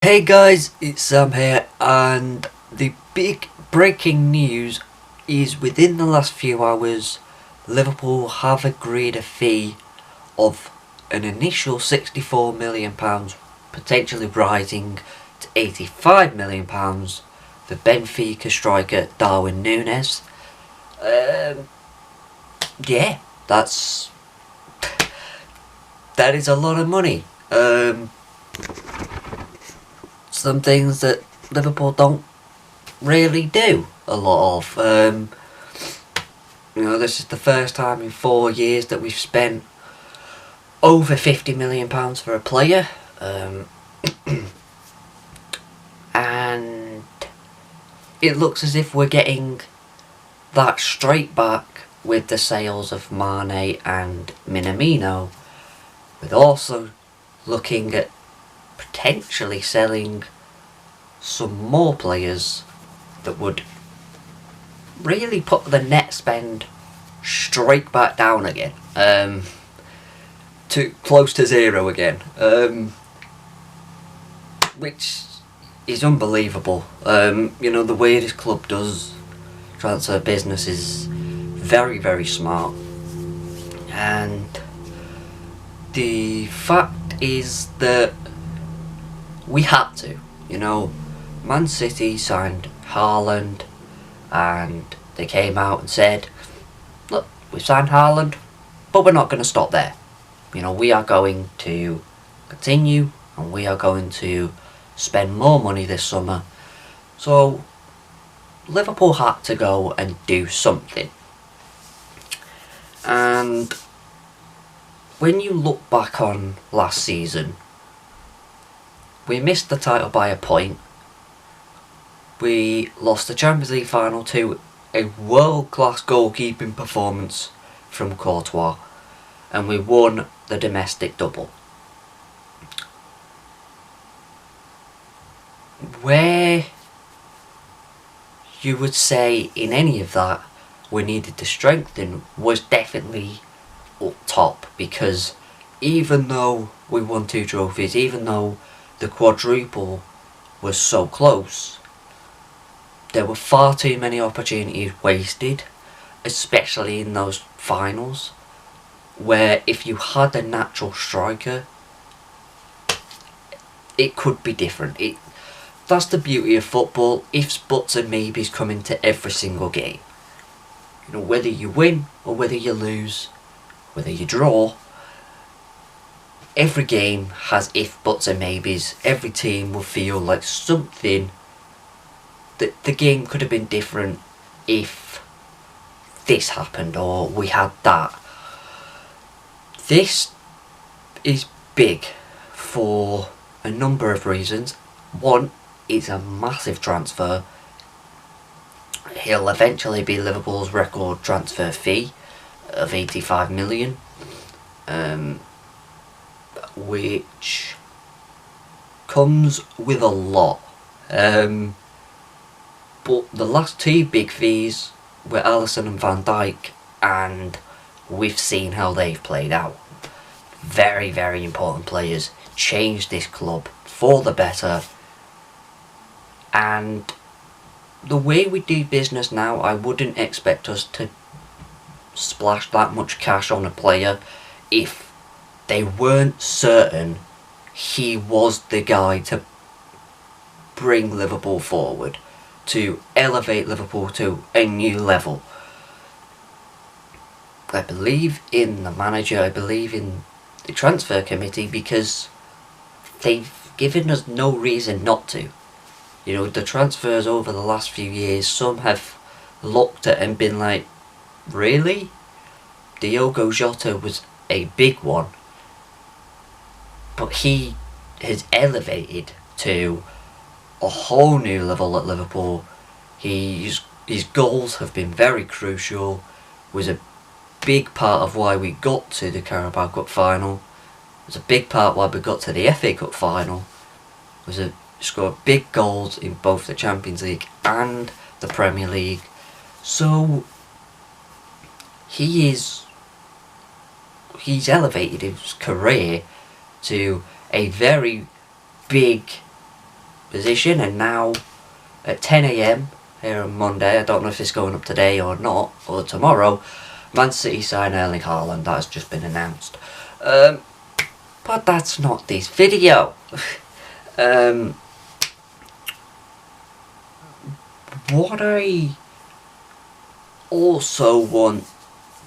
Hey guys, it's Sam here, and the big breaking news is within the last few hours, Liverpool have agreed a fee of an initial £64 million, potentially rising to £85 million for Benfica striker Darwin Nunez. Yeah, that is a lot of money. Some things that Liverpool don't really do a lot of. This is the first time in 4 years that we've spent over £50 million for a player, and it looks as if we're getting that straight back with the sales of Mane and Minamino, with also looking at potentially selling some more players that would really put the net spend straight back down again, to close to zero again, which is unbelievable. The way this club does transfer business is very, very smart, and the fact is that we had to. Man City signed Haaland, and they came out and said, look, we've signed Haaland, but we're not going to stop there. We are going to continue, and we are going to spend more money this summer. So Liverpool had to go and do something. And when you look back on last season, we missed the title by a point. We lost the Champions League final to a world-class goalkeeping performance from Courtois, and we won the domestic double. Where you would say in any of that we needed to strengthen was definitely up top, because even though we won 2 trophies, even though the quadruple was so close, there were far too many opportunities wasted, especially in those finals, where if you had a natural striker, it could be different. That's the beauty of football. Ifs, buts and maybes come into every single game. Whether you win or whether you lose, whether you draw, every game has if, buts and maybes. Every team will feel like something, that the game could have been different if this happened or we had that. This is big for a number of reasons. One, it's a massive transfer. He'll eventually be Liverpool's record transfer fee of 85 million, which comes with a lot. But the last 2 big fees were Alisson and Van Dijk, and we've seen how they've played out. Very, very important players, changed this club for the better, and the way we do business now, I wouldn't expect us to splash that much cash on a player if they weren't certain he was the guy to bring Liverpool forward, to elevate Liverpool to a new level. I believe in the manager, I believe in the transfer committee, because they've given us no reason not to. The transfers over the last few years, some have looked at and been like, really? Diogo Jota was a big one, but he has elevated to a whole new level at Liverpool. His goals have been very crucial, was a big part of why we got to the Carabao Cup final, was a big part why we got to the FA Cup final, scored big goals in both the Champions League and the Premier League. So he's elevated his career to a very big position, and now at 10 a.m. here on Monday, I don't know if it's going up today or not, or tomorrow, Man City sign Erling Haaland. That has just been announced. But that's not this video. What I also want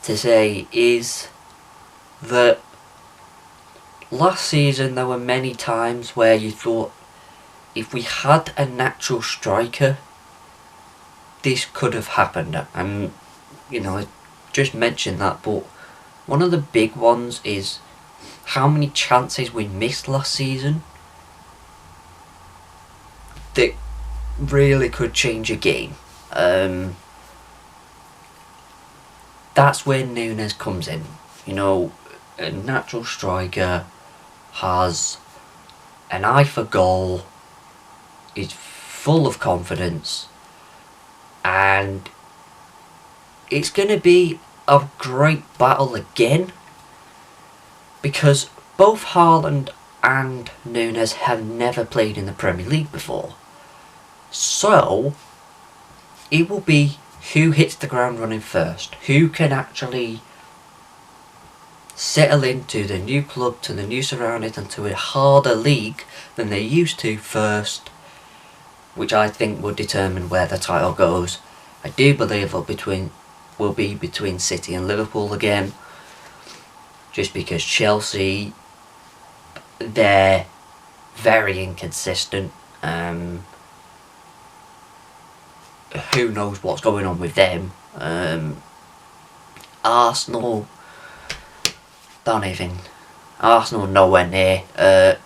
to say is that last season there were many times where you thought if we had a natural striker, this could have happened. And I just mentioned that, but one of the big ones is how many chances we missed last season that really could change a game. That's where Nunez comes in. A natural striker has an eye for goal, is full of confidence, and it's going to be a great battle again, because both Haaland and Nunez have never played in the Premier League before. So it will be who hits the ground running first, who can actually settle into the new club, to the new surroundings, and to a harder league than they used to first, which I think will determine where the title goes. I do believe will be between City and Liverpool again, just because Chelsea, they're very inconsistent. Who knows what's going on with them? Arsenal nowhere near.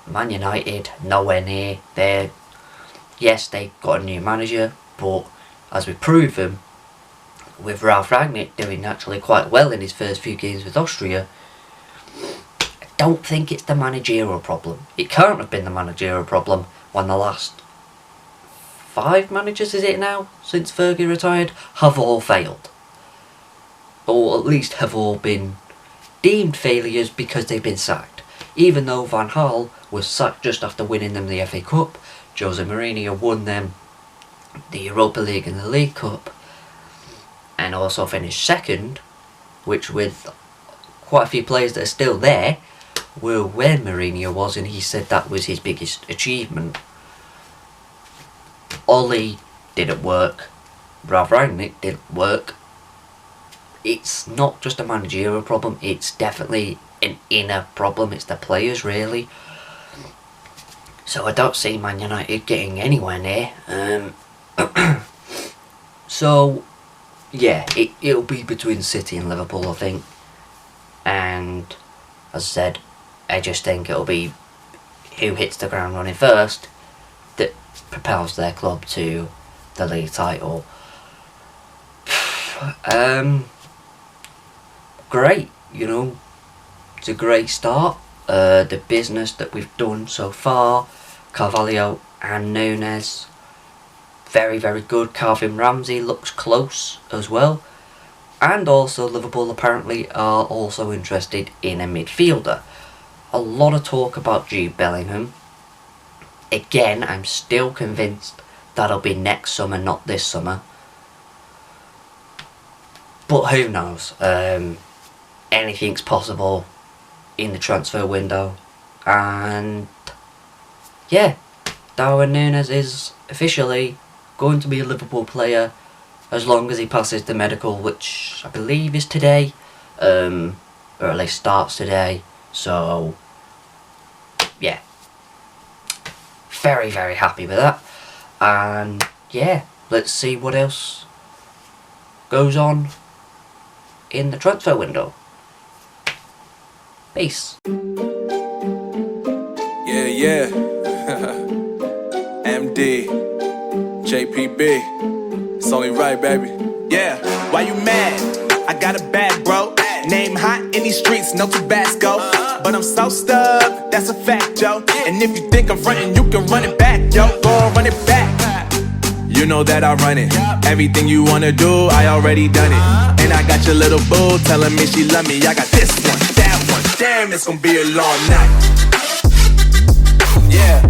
Man United nowhere near. They got a new manager, but as we've proven with Ralf Rangnick doing actually quite well in his first few games with Austria, I don't think it's the managerial problem. It can't have been the managerial problem when the last 5 managers, is it now, since Fergie retired, have all failed. Or at least have all been deemed failures because they've been sacked. Even though Van Gaal was sacked just after winning them the FA Cup, Jose Mourinho won them the Europa League and the League Cup, and also finished second, which with quite a few players that are still there were where Mourinho was, and he said that was his biggest achievement. Ollie didn't work, Ralf Rangnick didn't work. It's not just a managerial problem, it's definitely an inner problem. It's the players, really. So I don't see Man United getting anywhere near. So yeah, it'll be between City and Liverpool, I think. And as I said, I just think it'll be who hits the ground running first that propels their club to the league title. Great, it's a great start. The business that we've done so far, Carvalho and Nunez, very, very good. Calvin Ramsey looks close as well. And also Liverpool apparently are also interested in a midfielder. A lot of talk about Jude Bellingham. Again, I'm still convinced that'll be next summer, not this summer. But who knows? Anything's possible in the transfer window. And yeah, Darwin Nunez is officially going to be a Liverpool player as long as he passes the medical, which I believe is today, or at least starts today. So yeah, very, very happy with that. And yeah, let's see what else goes on in the transfer window. Peace. Yeah. MD, JPB, it's only right, baby. Yeah, why you mad? I got a bag, bro. Name hot in these streets, no Tabasco. But I'm so stuck, that's a fact, yo. And if you think I'm frontin', you can run it back, yo. Go on, run it back. You know that I run it. Everything you wanna do, I already done it. And I got your little boo telling me she love me. I got this one, that one. Damn, it's gonna be a long night. Yeah.